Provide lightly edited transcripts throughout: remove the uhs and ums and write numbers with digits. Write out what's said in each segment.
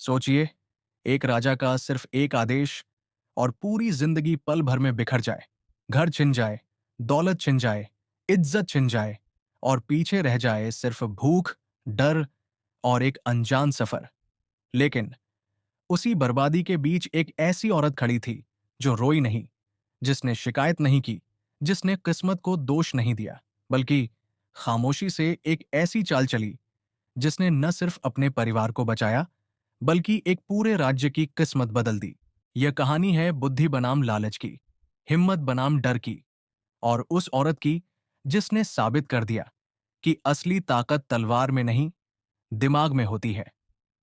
सोचिए, एक राजा का सिर्फ एक आदेश और पूरी जिंदगी पल भर में बिखर जाए। घर छिन जाए, दौलत छिन जाए, इज्जत छिन जाए और पीछे रह जाए सिर्फ भूख, डर और एक अनजान सफर। लेकिन उसी बर्बादी के बीच एक ऐसी औरत खड़ी थी जो रोई नहीं, जिसने शिकायत नहीं की, जिसने किस्मत को दोष नहीं दिया, बल्कि खामोशी से एक ऐसी चाल चली जिसने न सिर्फ अपने परिवार को बचाया, बल्कि एक पूरे राज्य की किस्मत बदल दी। यह कहानी है बुद्धि बनाम लालच की, हिम्मत बनाम डर की, और उस औरत की जिसने साबित कर दिया कि असली ताकत तलवार में नहीं, दिमाग में होती है।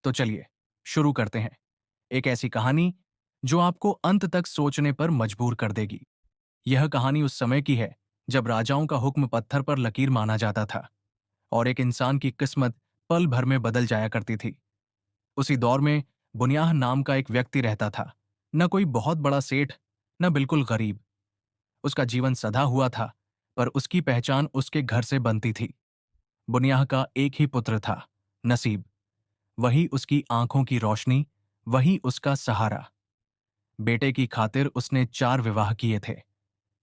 तो चलिए शुरू करते हैं। एक ऐसी कहानी जो आपको अंत तक सोचने पर मजबूर कर देगी। यह कहानी उस समय की है जब राजाओं का हुक्म पत्थर पर लकीर माना जाता था और एक इंसान की किस्मत पल भर में बदल जाया करती थी। उसी दौर में बुनियाह नाम का एक व्यक्ति रहता था। न कोई बहुत बड़ा सेठ, न बिल्कुल गरीब। उसका जीवन सधा हुआ था, पर उसकी पहचान उसके घर से बनती थी। बुनियाह का एक ही पुत्र था, नसीब। वही उसकी आंखों की रोशनी, वही उसका सहारा। बेटे की खातिर उसने 4 विवाह किए थे।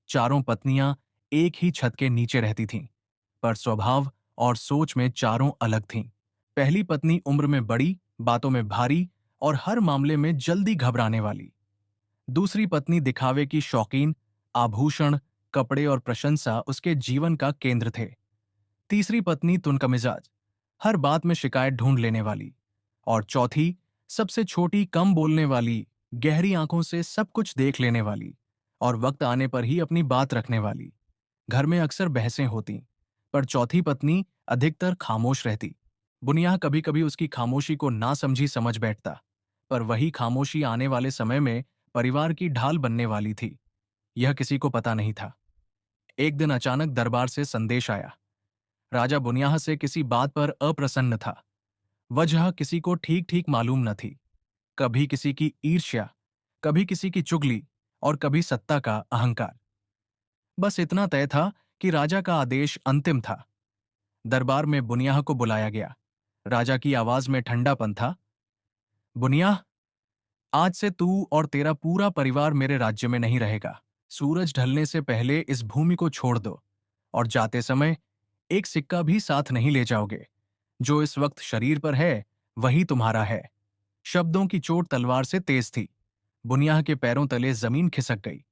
चारों पत्नियां एक ही छत के नीचे रहती थीं, पर स्वभाव और सोच में चारों अलग थीं। पहली पत्नी उम्र में बड़ी, बातों में भारी और हर मामले में जल्दी घबराने वाली। दूसरी पत्नी दिखावे की शौकीन, आभूषण, कपड़े और प्रशंसा उसके जीवन का केंद्र थे। तीसरी पत्नी तुनकमिजाज, हर बात में शिकायत ढूंढ लेने वाली। और चौथी, सबसे छोटी, कम बोलने वाली, गहरी आंखों से सब कुछ देख लेने वाली और वक्त आने पर ही अपनी बात रखने वाली। घर में अक्सर बहसें होती, पर चौथी पत्नी अधिकतर खामोश रहती। बुनियाह कभी कभी उसकी खामोशी को ना समझी समझ बैठता, पर वही खामोशी आने वाले समय में परिवार की ढाल बनने वाली थी। यह किसी को पता नहीं था। एक दिन अचानक दरबार से संदेश आया। राजा बुनियाह से किसी बात पर अप्रसन्न था। वजह किसी को ठीक ठीक मालूम न थी। कभी किसी की ईर्ष्या, कभी किसी की चुगली और कभी सत्ता का अहंकार। बस इतना तय था कि राजा का आदेश अंतिम था। दरबार में बुनियाह को बुलाया गया। राजा की आवाज में ठंडापन था। बुनियाह, आज से तू और तेरा पूरा परिवार मेरे राज्य में नहीं रहेगा। सूरज ढलने से पहले इस भूमि को छोड़ दो और जाते समय एक सिक्का भी साथ नहीं ले जाओगे। जो इस वक्त शरीर पर है, वही तुम्हारा है। शब्दों की चोट तलवार से तेज थी। बुनियाह के पैरों तले जमीन खिसक गई।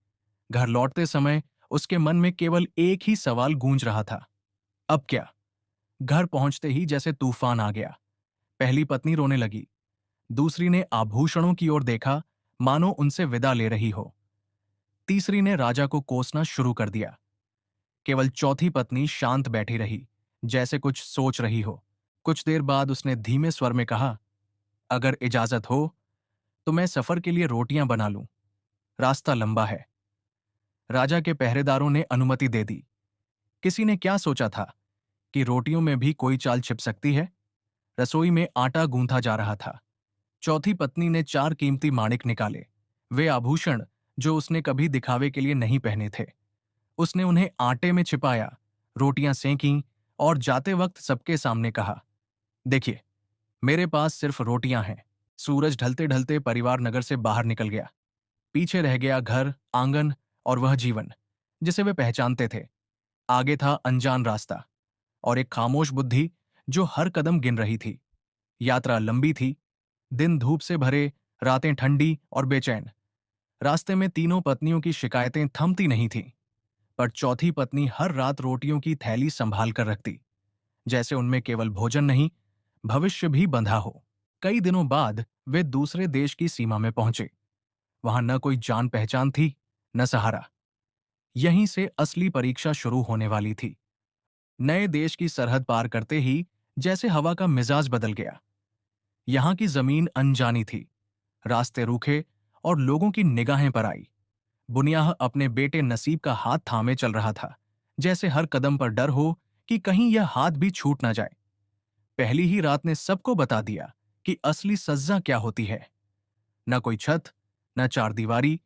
घर लौटते समय उसके मन में केवल एक ही सवाल गूंज रहा था, अब क्या? घर पहुंचते ही जैसे तूफान आ गया। पहली पत्नी रोने लगी। दूसरी ने आभूषणों की ओर देखा, मानो उनसे विदा ले रही हो। तीसरी ने राजा को कोसना शुरू कर दिया। केवल चौथी पत्नी शांत बैठी रही, जैसे कुछ सोच रही हो। कुछ देर बाद उसने धीमे स्वर में कहा, अगर इजाजत हो तो मैं सफर के लिए रोटियां बना लूं। रास्ता लंबा है। राजा के पहरेदारों ने अनुमति दे दी। किसी ने क्या सोचा था कि रोटियों में भी कोई चाल छिप सकती है। रसोई में आटा गूंथा जा रहा था। चौथी पत्नी ने 4 कीमती माणिक निकाले, वे आभूषण जो उसने कभी दिखावे के लिए नहीं पहने थे। उसने उन्हें आटे में छिपाया, रोटियां सेंकीं और जाते वक्त सबके सामने कहा, देखिए, मेरे पास सिर्फ रोटियां हैं। सूरज ढलते ढलते परिवार नगर से बाहर निकल गया। पीछे रह गया घर, आंगन और वह जीवन जिसे वे पहचानते थे। आगे था अनजान रास्ता और एक खामोश बुद्धि जो हर कदम गिन रही थी। यात्रा लंबी थी, दिन धूप से भरे, रातें ठंडी और बेचैन। रास्ते में तीनों पत्नियों की शिकायतें थमती नहीं थीं, पर चौथी पत्नी हर रात रोटियों की थैली संभाल कर रखती, जैसे उनमें केवल भोजन नहीं, भविष्य भी बंधा हो। कई दिनों बाद वे दूसरे देश की सीमा में पहुंचे। वहां न कोई जान पहचान थी, न सहारा। यहीं से असली परीक्षा शुरू होने वाली थी। नए देश की सरहद पार करते ही जैसे हवा का मिजाज बदल गया। यहां की जमीन अनजानी थी, रास्ते रूखे और लोगों की निगाहें पर आई। बुनियाह अपने बेटे नसीब का हाथ थामे चल रहा था, जैसे हर कदम पर डर हो कि कहीं यह हाथ भी छूट ना जाए। पहली ही रात ने सबको बता दिया कि असली सज्जा क्या होती है। न कोई छत, न चारदीवारी,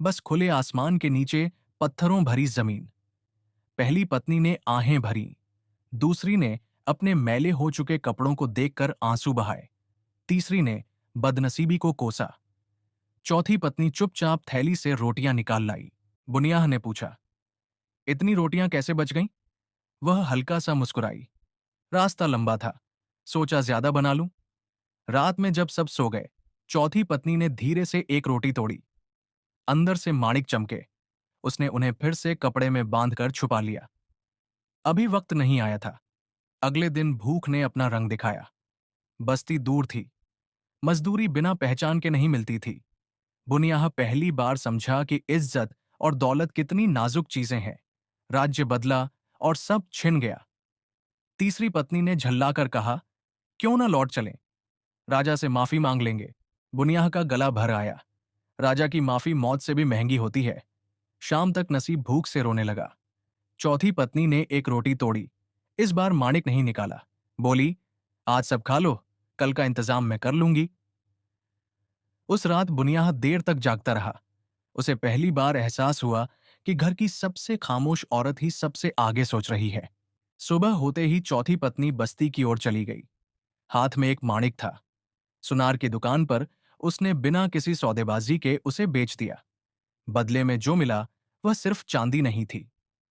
बस खुले आसमान के नीचे पत्थरों भरी जमीन। पहली पत्नी ने आहें भरी। दूसरी ने अपने मैले हो चुके कपड़ों को देखकर आंसू बहाए। तीसरी ने बदनसीबी को कोसा। चौथी पत्नी चुपचाप थैली से रोटियां निकाल लाई। बुनियाह ने पूछा, इतनी रोटियां कैसे बच गईं? वह हल्का सा मुस्कुराई। रास्ता लंबा था, सोचा ज्यादा बना लूं। रात में जब सब सो गए, चौथी पत्नी ने धीरे से एक रोटी तोड़ी। अंदर से माणिक चमके। उसने उन्हें फिर से कपड़े में बांधकर छुपा लिया। अभी वक्त नहीं आया था। अगले दिन भूख ने अपना रंग दिखाया। बस्ती दूर थी, मजदूरी बिना पहचान के नहीं मिलती थी। बुनियाह पहली बार समझा कि इज्जत और दौलत कितनी नाजुक चीजें हैं। राज्य बदला और सब छिन गया। तीसरी पत्नी ने झल्लाकर कहा, क्यों ना लौट चलें? राजा से माफी मांग लेंगे। बुनियाह का गला भर आया। राजा की माफी मौत से भी महंगी होती है। शाम तक नसीब भूख से रोने लगा। चौथी पत्नी ने एक रोटी तोड़ी। इस बार माणिक नहीं निकाला। बोली, आज सब खा लो, कल का इंतजाम मैं कर लूंगी। उस रात बुनियाह देर तक जागता रहा। उसे पहली बार एहसास हुआ कि घर की सबसे खामोश औरत ही सबसे आगे सोच रही है। सुबह होते ही चौथी पत्नी बस्ती की ओर चली गई। हाथ में एक माणिक था। सुनार की दुकान पर उसने बिना किसी सौदेबाजी के उसे बेच दिया। बदले में जो मिला वह सिर्फ चांदी नहीं थी,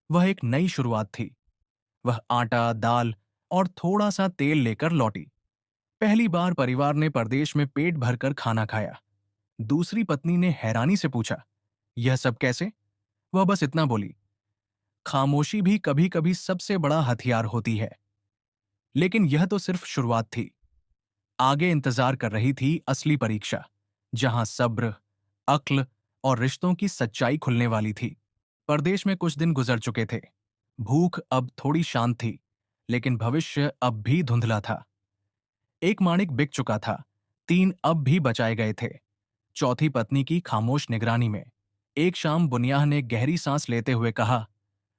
वह एक नई शुरुआत थी। वह आटा, दाल और थोड़ा सा तेल लेकर लौटी। पहली बार परिवार ने परदेश में पेट भरकर खाना खाया। दूसरी पत्नी ने हैरानी से पूछा, यह सब कैसे? वह बस इतना बोली, खामोशी भी कभी कभी सबसे बड़ा हथियार होती है। लेकिन यह तो सिर्फ शुरुआत थी। आगे इंतजार कर रही थी असली परीक्षा, जहां सब्र, अक्ल और रिश्तों की सच्चाई खुलने वाली थी। परदेश में कुछ दिन गुजर चुके थे। भूख अब थोड़ी शांत थी, लेकिन भविष्य अब भी धुंधला था। एक माणिक बिक चुका था, तीन अब भी बचाए गए थे, चौथी पत्नी की खामोश निगरानी में। एक शाम बुनियाह ने गहरी सांस लेते हुए कहा,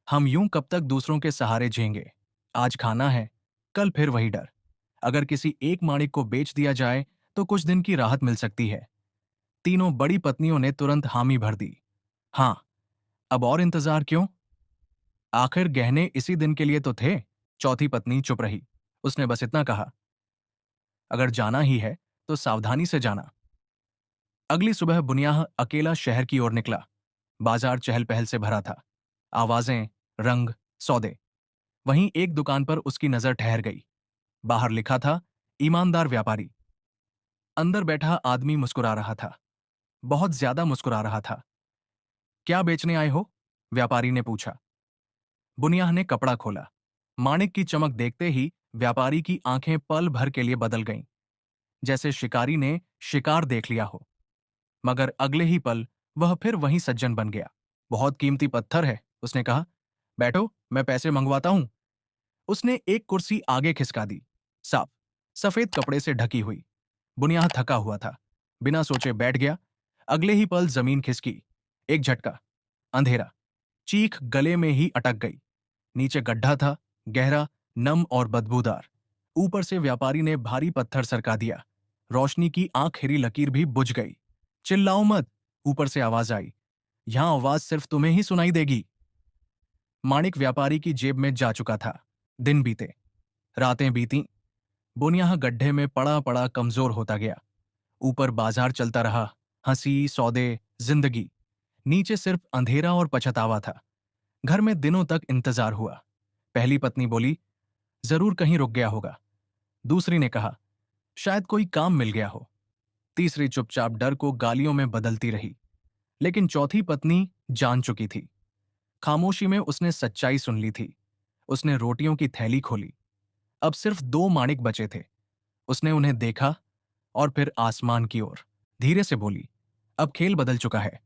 हम यूं कब तक दूसरों के सहारे झेंगे? आज खाना है, कल फिर वही डर। अगर किसी एक माणिक को बेच दिया जाए तो कुछ दिन की राहत मिल सकती है। तीनों बड़ी पत्नियों ने तुरंत हामी भर दी। हाँ, अब और इंतजार क्यों? आखिर गहने इसी दिन के लिए तो थे। चौथी पत्नी चुप रही। उसने बस इतना कहा, अगर जाना ही है तो सावधानी से जाना। अगली सुबह बुनियाह अकेला शहर की ओर निकला। बाजार चहल पहल से भरा था। आवाजें, रंग, सौदे। वहीं एक दुकान पर उसकी नजर ठहर गई। बाहर लिखा था, ईमानदार व्यापारी। अंदर बैठा आदमी मुस्कुरा रहा था, बहुत ज्यादा मुस्कुरा रहा था। क्या बेचने आए हो? व्यापारी ने पूछा। बुनियाह ने कपड़ा खोला। माणिक की चमक देखते ही व्यापारी की आंखें पल भर के लिए बदल गईं, जैसे शिकारी ने शिकार देख लिया हो। मगर अगले ही पल वह फिर वहीं सज्जन बन गया। बहुत कीमती पत्थर है, उसने कहा। बैठो, मैं पैसे मंगवाता हूं। उसने एक कुर्सी आगे खिसका दी, साफ सफेद कपड़े से ढकी हुई। बुनियाह थका हुआ था, बिना सोचे बैठ गया। अगले ही पल जमीन खिसकी। एक झटका, अंधेरा। चीख गले में ही अटक गई। नीचे गड्ढा था, गहरा, नम और बदबूदार। ऊपर से व्यापारी ने भारी पत्थर सरका दिया। रोशनी की आंखिरी लकीर भी बुझ गई। चिल्लाओ मत, ऊपर से आवाज आई। यहां आवाज सिर्फ तुम्हें ही सुनाई देगी। माणिक व्यापारी की जेब में जा चुका था। दिन बीते, रातें बीती। बुनियाह गड्ढे में पड़ा पड़ा कमजोर होता गया। ऊपर बाजार चलता रहा, हंसी, सौदे, जिंदगी। नीचे सिर्फ अंधेरा और पछतावा था। घर में दिनों तक इंतजार हुआ। पहली पत्नी बोली, जरूर कहीं रुक गया होगा। दूसरी ने कहा, शायद कोई काम मिल गया हो। तीसरी चुपचाप डर को गालियों में बदलती रही। लेकिन चौथी पत्नी जान चुकी थी। खामोशी में उसने सच्चाई सुन ली थी। उसने रोटियों की थैली खोली। अब सिर्फ दो माणिक बचे थे। उसने उन्हें देखा और फिर आसमान की ओर। धीरे से बोली, अब खेल बदल चुका है।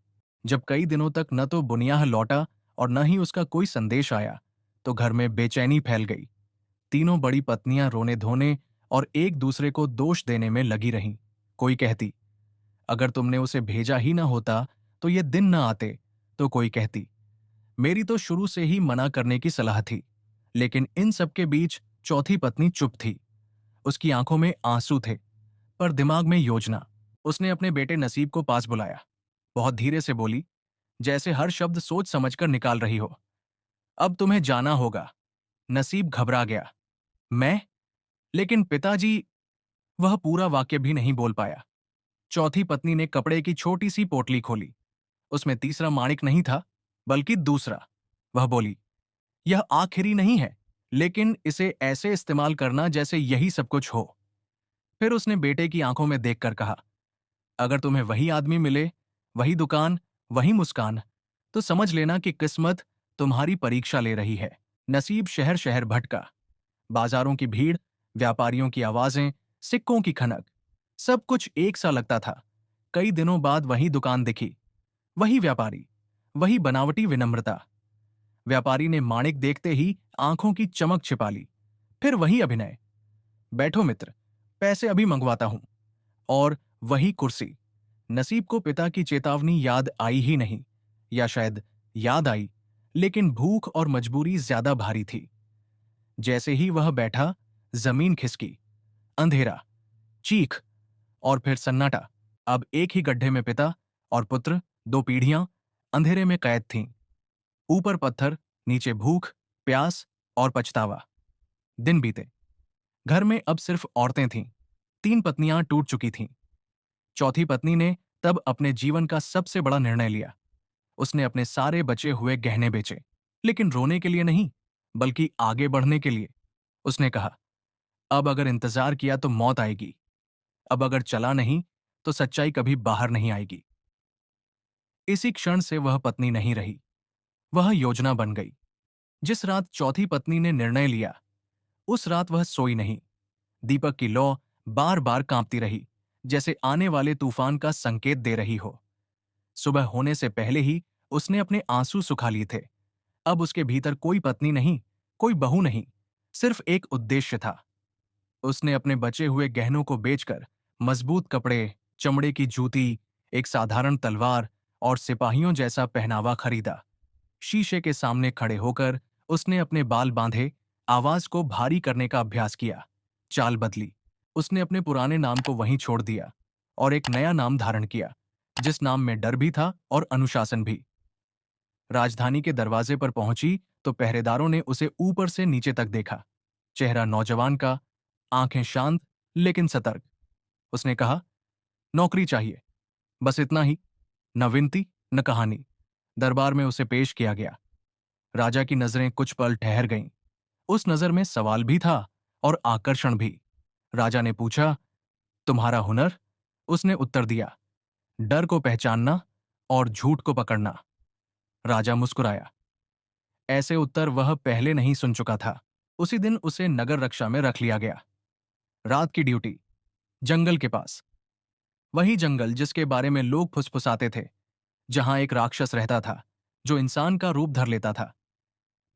जब कई दिनों तक न तो बुनियाह लौटा और न ही उसका कोई संदेश आया, तो घर में बेचैनी फैल गई। तीनों बड़ी पत्नियां रोने धोने और एक दूसरे को दोष देने में लगी रहीं। कोई कहती, अगर तुमने उसे भेजा ही ना होता तो ये दिन न आते। तो कोई कहती, मेरी तो शुरू से ही मना करने की सलाह थी। लेकिन इन सब के बीच चौथी पत्नी चुप थी। उसकी आंखों में आंसू थे, पर दिमाग में योजना। उसने अपने बेटे नसीब को पास बुलाया। बहुत धीरे से बोली, जैसे हर शब्द सोच समझकर निकाल रही हो, अब तुम्हें जाना होगा। नसीब घबरा गया। मैं? लेकिन पिताजी? वह पूरा वाक्य भी नहीं बोल पाया। चौथी पत्नी ने कपड़े की छोटी सी पोटली खोली। उसमें तीसरा माणिक नहीं था, बल्कि दूसरा। वह बोली, यह आखिरी नहीं है, लेकिन इसे ऐसे इस्तेमाल करना जैसे यही सब कुछ हो। फिर उसने बेटे की आंखों में देखकर कहा, अगर तुम्हें वही आदमी मिले, वही दुकान, वही मुस्कान, तो समझ लेना कि किस्मत तुम्हारी परीक्षा ले रही है। नसीब शहर शहर भटका। बाजारों की भीड़, व्यापारियों की आवाजें, सिक्कों की खनक, सब कुछ एक सा लगता था। कई दिनों बाद वही दुकान दिखी, वही व्यापारी, वही बनावटी विनम्रता। व्यापारी ने माणिक देखते ही आंखों की चमक छिपा ली। फिर वही अभिनय, बैठो मित्र, पैसे अभी मंगवाता हूं। और वही कुर्सी। नसीब को पिता की चेतावनी याद आई ही नहीं, या शायद याद आई, लेकिन भूख और मजबूरी ज्यादा भारी थी। जैसे ही वह बैठा, जमीन खिसकी, अंधेरा, चीख, और फिर सन्नाटा। अब एक ही गड्ढे में पिता और पुत्र, दो पीढ़ियां अंधेरे में कैद थीं। ऊपर पत्थर, नीचे भूख, प्यास और पछतावा। दिन बीते। घर में अब सिर्फ औरतें थीं। तीन पत्नियां टूट चुकी थीं। चौथी पत्नी ने तब अपने जीवन का सबसे बड़ा निर्णय लिया। उसने अपने सारे बचे हुए गहने बेचे, लेकिन रोने के लिए नहीं, बल्कि आगे बढ़ने के लिए। उसने कहा, अब अगर इंतजार किया तो मौत आएगी। अब अगर चला नहीं तो सच्चाई कभी बाहर नहीं आएगी। इसी क्षण से वह पत्नी नहीं रही, वह योजना बन गई। जिस रात चौथी पत्नी ने निर्णय लिया, उस रात वह सोई नहीं। दीपक की लौ बार बार कांपती रही, जैसे आने वाले तूफान का संकेत दे रही हो। सुबह होने से पहले ही उसने अपने आंसू सुखा लिए थे। अब उसके भीतर कोई पत्नी नहीं, कोई बहू नहीं, सिर्फ एक उद्देश्य था। उसने अपने बचे हुए गहनों को बेचकर मजबूत कपड़े, चमड़े की जूती, एक साधारण तलवार और सिपाहियों जैसा पहनावा खरीदा। शीशे के सामने खड़े होकर उसने अपने बाल बांधे, आवाज को भारी करने का अभ्यास किया। चाल बदली। उसने अपने पुराने नाम को वहीं छोड़ दिया और एक नया नाम धारण किया, जिस नाम में डर भी था और अनुशासन भी। राजधानी के दरवाजे पर पहुंची तो पहरेदारों ने उसे ऊपर से नीचे तक देखा। चेहरा नौजवान का, आंखें शांत लेकिन सतर्क। उसने कहा, नौकरी चाहिए, बस इतना ही। न विनती, न कहानी। दरबार में उसे पेश किया गया। राजा की नजरें कुछ पल ठहर गईं। उस नजर में सवाल भी था और आकर्षण भी। राजा ने पूछा, तुम्हारा हुनर? उसने उत्तर दिया, डर को पहचानना और झूठ को पकड़ना। राजा मुस्कुराया। ऐसे उत्तर वह पहले नहीं सुन चुका था। उसी दिन उसे नगर रक्षा में रख लिया गया। रात की ड्यूटी, जंगल के पास। वही जंगल जिसके बारे में लोग फुसफुसाते थे, जहां एक राक्षस रहता था जो इंसान का रूप धर लेता था।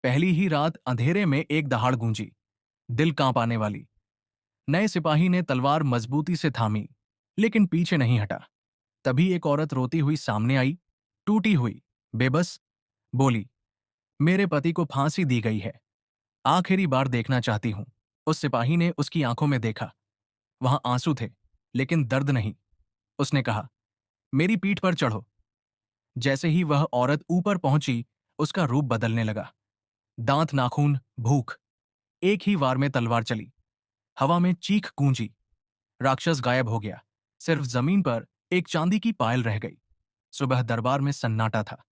पहली ही रात अंधेरे में एक दहाड़ गूंजी, दिल कांप आने वाली। नए सिपाही ने तलवार मजबूती से थामी, लेकिन पीछे नहीं हटा। तभी एक औरत रोती हुई सामने आई, टूटी हुई, बेबस। बोली, मेरे पति को फांसी दी गई है, आखिरी बार देखना चाहती हूं। उस सिपाही ने उसकी आंखों में देखा। वहां आंसू थे, लेकिन दर्द नहीं। उसने कहा, मेरी पीठ पर चढ़ो। जैसे ही वह औरत ऊपर पहुंची, उसका रूप बदलने लगा। दांत, नाखून, भूख। एक ही वार में तलवार चली। हवा में चीख गूंजी। राक्षस गायब हो गया। सिर्फ जमीन पर एक चांदी की पायल रह गई। सुबह दरबार में सन्नाटा था।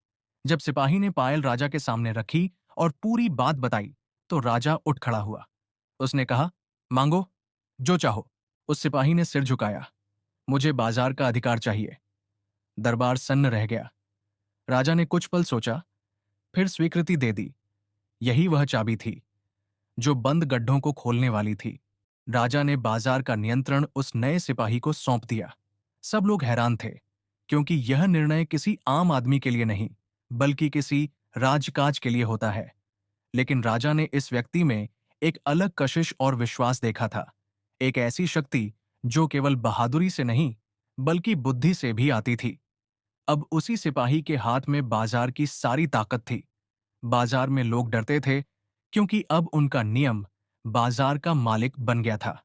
जब सिपाही ने पायल राजा के सामने रखी और पूरी बात बताई, तो राजा उठ खड़ा हुआ। उसने कहा, मांगो, जो चाहो। उस सिपाही ने सिर झुकाया, मुझे बाजार का अधिकार चाहिए। दरबार सन्न रह गया। राजा ने कुछ पल सोचा, फिर स्वीकृति दे दी। यही वह चाबी थी जो बंद गड्ढों को खोलने वाली थी। राजा ने बाजार का नियंत्रण उस नए सिपाही को सौंप दिया। सब लोग हैरान थे, क्योंकि यह निर्णय किसी आम आदमी के लिए नहीं, बल्कि किसी राजकाज के लिए होता है। लेकिन राजा ने इस व्यक्ति में एक अलग कशिश और विश्वास देखा था। एक ऐसी शक्ति जो केवल बहादुरी से नहीं, बल्कि बुद्धि से भी आती थी। अब उसी सिपाही के हाथ में बाजार की सारी ताकत थी। बाजार में लोग डरते थे, क्योंकि अब उनका नियम बाजार का मालिक बन गया था।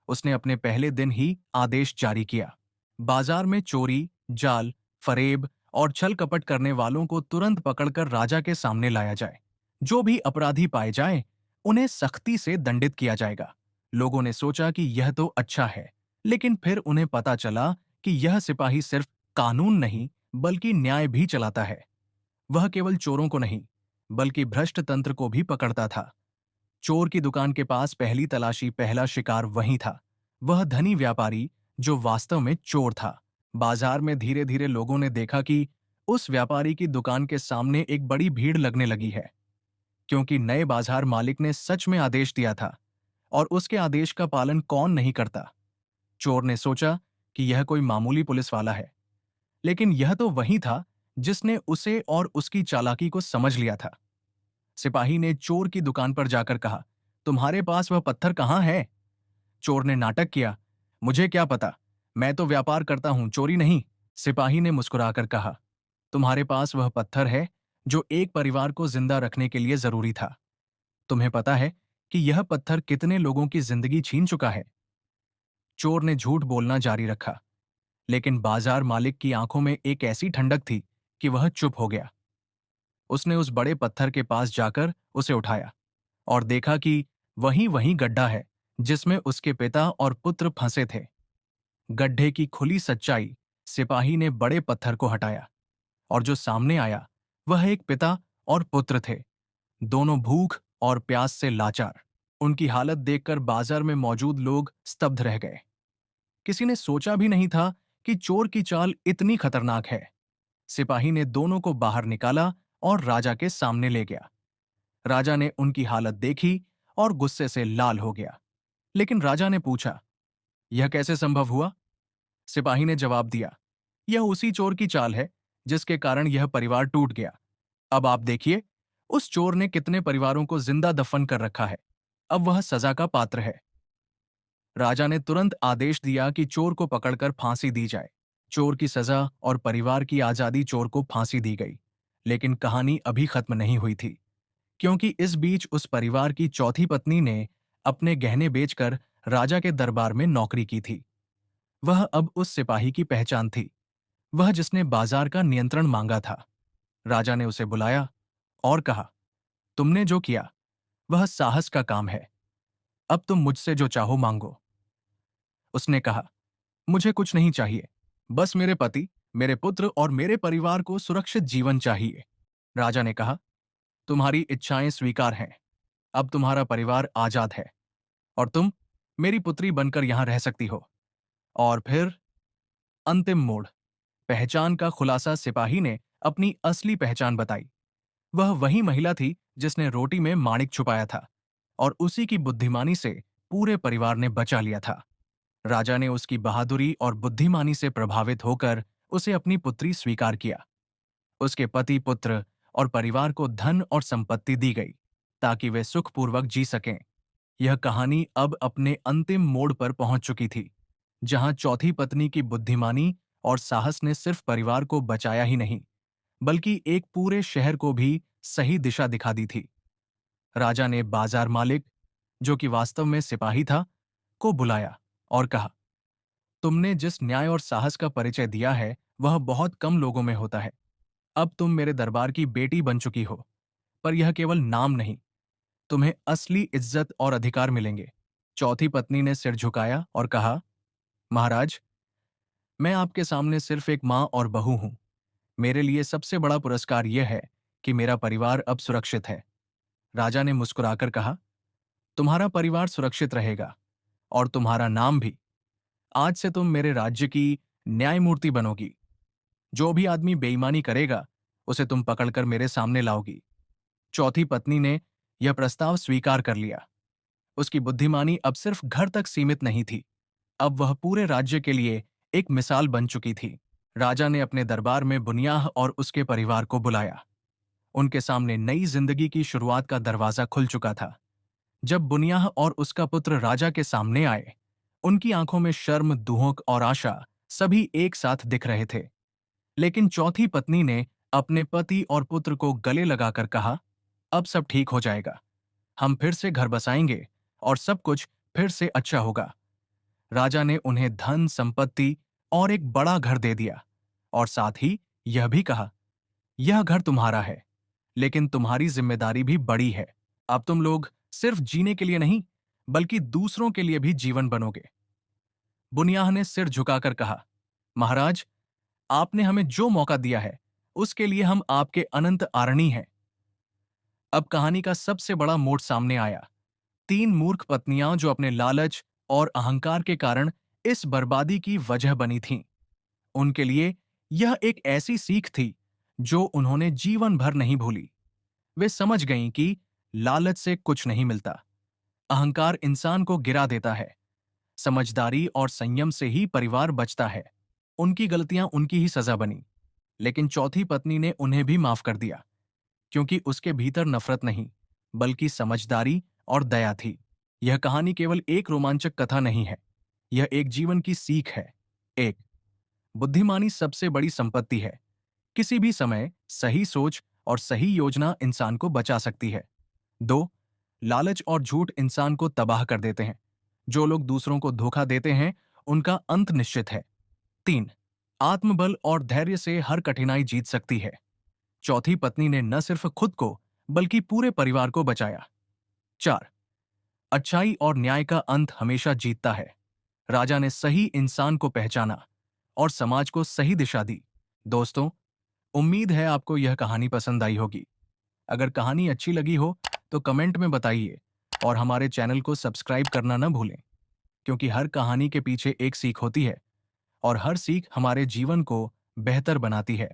उसने अपने पहले दिन ही आदेश जारी किया। बाजार में चोरी, जाल, फरेब और छल कपट करने वालों को तुरंत पकड़कर राजा के सामने लाया जाए। जो भी अपराधी पाए जाए, उन्हें सख्ती से दंडित किया जाएगा। लोगों ने सोचा कि यह तो अच्छा है, लेकिन फिर उन्हें पता चला कि यह सिपाही सिर्फ कानून नहीं बल्कि न्याय भी चलाता है। वह केवल चोरों को नहीं बल्कि भ्रष्ट तंत्र को भी पकड़ता था। चोर की दुकान के पास पहली तलाशी, पहला शिकार वही था। वह धनी व्यापारी जो वास्तव में चोर था। बाजार में धीरे धीरे लोगों ने देखा कि उस व्यापारी की दुकान के सामने एक बड़ी भीड़ लगने लगी है, क्योंकि नए बाजार मालिक ने सच में आदेश दिया था और उसके आदेश का पालन कौन नहीं करता। चोर ने सोचा कि यह कोई मामूली पुलिस वाला है, लेकिन यह तो वही था जिसने उसे और उसकी चालाकी को समझ लिया था। सिपाही ने चोर की दुकान पर जाकर कहा, तुम्हारे पास वह पत्थर कहाँ है? चोर ने नाटक किया, मुझे क्या पता, मैं तो व्यापार करता हूं, चोरी नहीं। सिपाही ने मुस्कुराकर कहा, तुम्हारे पास वह पत्थर है जो एक परिवार को जिंदा रखने के लिए जरूरी था। तुम्हें पता है कि यह पत्थर कितने लोगों की जिंदगी छीन चुका है? चोर ने झूठ बोलना जारी रखा, लेकिन बाजार मालिक की आंखों में एक ऐसी ठंडक थी कि वह चुप हो गया। उसने उस बड़े पत्थर के पास जाकर उसे उठाया और देखा कि वही वही गड्ढा है जिसमें उसके पिता और पुत्र फंसे थे। गड्ढे की खुली सच्चाई, सिपाही ने बड़े पत्थर को हटाया और जो सामने आया वह एक पिता और पुत्र थे, दोनों भूख और प्यास से लाचार। उनकी हालत देखकर बाजार में मौजूद लोग स्तब्ध रह गए। किसी ने सोचा भी नहीं था कि चोर की चाल इतनी खतरनाक है। सिपाही ने दोनों को बाहर निकाला और राजा के सामने ले गया। राजा ने उनकी हालत देखी और गुस्से से लाल हो गया। लेकिन राजा ने पूछा, यह कैसे संभव हुआ? सिपाही ने जवाब दिया, यह उसी चोर की चाल है जिसके कारण यह परिवार टूट गया। अब आप देखिए, उस चोर ने कितने परिवारों को जिंदा दफन कर रखा है। अब वह सजा का पात्र है। राजा ने तुरंत आदेश दिया कि चोर को पकड़कर फांसी दी जाए। चोर की सजा और परिवार की आजादी, चोर को फांसी दी गई। लेकिन कहानी अभी खत्म नहीं हुई थी, क्योंकि इस बीच उस परिवार की चौथी पत्नी ने अपने गहने बेचकर राजा के दरबार में नौकरी की थी। वह अब उस सिपाही की पहचान थी, वह जिसने बाजार का नियंत्रण मांगा था। राजा ने उसे बुलाया और कहा, तुमने जो किया वह साहस का काम है। अब तुम मुझसे जो चाहो मांगो। उसने कहा, मुझे कुछ नहीं चाहिए, बस मेरे पति, मेरे पुत्र और मेरे परिवार को सुरक्षित जीवन चाहिए। राजा ने कहा, तुम्हारी इच्छाएं स्वीकार हैं। अब तुम्हारा परिवार आजाद है और तुम मेरी पुत्री बनकर यहां रह सकती हो। और फिर अंतिम मोड़, पहचान का खुलासा। सिपाही ने अपनी असली पहचान बताई। वह वही महिला थी जिसने रोटी में माणिक छुपाया था और उसी की बुद्धिमानी से पूरे परिवार ने बचा लिया था। राजा ने उसकी बहादुरी और बुद्धिमानी से प्रभावित होकर उसे अपनी पुत्री स्वीकार किया। उसके पति, पुत्र और परिवार को धन और संपत्ति दी गई ताकि वे सुखपूर्वक जी सकें। यह कहानी अब अपने अंतिम मोड़ पर पहुंच चुकी थी, जहां चौथी पत्नी की बुद्धिमानी और साहस ने सिर्फ परिवार को बचाया ही नहीं, बल्कि एक पूरे शहर को भी सही दिशा दिखा दी थी। राजा ने बाजार मालिक, जो कि वास्तव में सिपाही था, को बुलाया और कहा, तुमने जिस न्याय और साहस का परिचय दिया है वह बहुत कम लोगों में होता है। अब तुम मेरे दरबार की बेटी बन चुकी हो, पर यह केवल नाम नहीं, तुम्हें असली इज्जत और अधिकार मिलेंगे। चौथी पत्नी ने सिर झुकाया और कहा, महाराज, मैं आपके सामने सिर्फ एक माँ और बहू हूं। मेरे लिए सबसे बड़ा पुरस्कार यह है कि मेरा परिवार अब सुरक्षित है। राजा ने मुस्कुराकर कहा, तुम्हारा परिवार सुरक्षित रहेगा और तुम्हारा नाम भी। आज से तुम मेरे राज्य की न्यायमूर्ति बनोगी। जो भी आदमी बेईमानी करेगा उसे तुम पकड़कर मेरे सामने लाओगी। चौथी पत्नी ने यह प्रस्ताव स्वीकार कर लिया। उसकी बुद्धिमानी अब सिर्फ घर तक सीमित नहीं थी, अब वह पूरे राज्य के लिए एक मिसाल बन चुकी थी। राजा ने अपने दरबार में बुनियाह और उसके परिवार को बुलाया। उनके सामने नई जिंदगी की शुरुआत का दरवाजा खुल चुका था। जब बुनियाह और उसका पुत्र राजा के सामने आए, उनकी आंखों में शर्म, दुहक और आशा सभी एक साथ दिख रहे थे। लेकिन चौथी पत्नी ने अपने पति और पुत्र को गले लगाकर कहा, अब सब ठीक हो जाएगा, हम फिर से घर बसाएंगे और सब कुछ फिर से अच्छा होगा। राजा ने उन्हें धन, संपत्ति और एक बड़ा घर दे दिया और साथ ही यह भी कहा, यह घर तुम्हारा है, लेकिन तुम्हारी जिम्मेदारी भी बड़ी है। अब तुम लोग सिर्फ जीने के लिए नहीं, बल्कि दूसरों के लिए भी जीवन बनोगे। बुनियाह ने सिर झुकाकर कहा, महाराज, आपने हमें जो मौका दिया है उसके लिए हम आपके अनंत आरणी हैं। अब कहानी का सबसे बड़ा मोड़ सामने आया। तीन मूर्ख पत्नियां जो अपने लालच और अहंकार के कारण इस बर्बादी की वजह बनी थीं। उनके लिए यह एक ऐसी सीख थी जो उन्होंने जीवन भर नहीं भूली। वे समझ गईं कि लालच से कुछ नहीं मिलता, अहंकार इंसान को गिरा देता है, समझदारी और संयम से ही परिवार बचता है। उनकी गलतियां उनकी ही सजा बनी, लेकिन चौथी पत्नी ने उन्हें भी माफ कर दिया, क्योंकि उसके भीतर नफरत नहीं, बल्कि समझदारी और दया थी। यह कहानी केवल एक रोमांचक कथा नहीं है, यह एक जीवन की सीख है। एक, बुद्धिमानी सबसे बड़ी संपत्ति है। किसी भी समय सही सोच और सही योजना इंसान को बचा सकती है। दो, लालच और झूठ इंसान को तबाह कर देते हैं। जो लोग दूसरों को धोखा देते हैं, उनका अंत निश्चित है। तीन, आत्मबल और धैर्य से हर कठिनाई जीत सकती है। चौथी पत्नी ने न सिर्फ खुद को बल्कि पूरे परिवार को बचाया। चार, अच्छाई और न्याय का अंत हमेशा जीतता है। राजा ने सही इंसान को पहचाना और समाज को सही दिशा दी। दोस्तों, उम्मीद है आपको यह कहानी पसंद आई होगी। अगर कहानी अच्छी लगी हो तो कमेंट में बताइए और हमारे चैनल को सब्सक्राइब करना न भूलें, क्योंकि हर कहानी के पीछे एक सीख होती है और हर सीख हमारे जीवन को बेहतर बनाती है।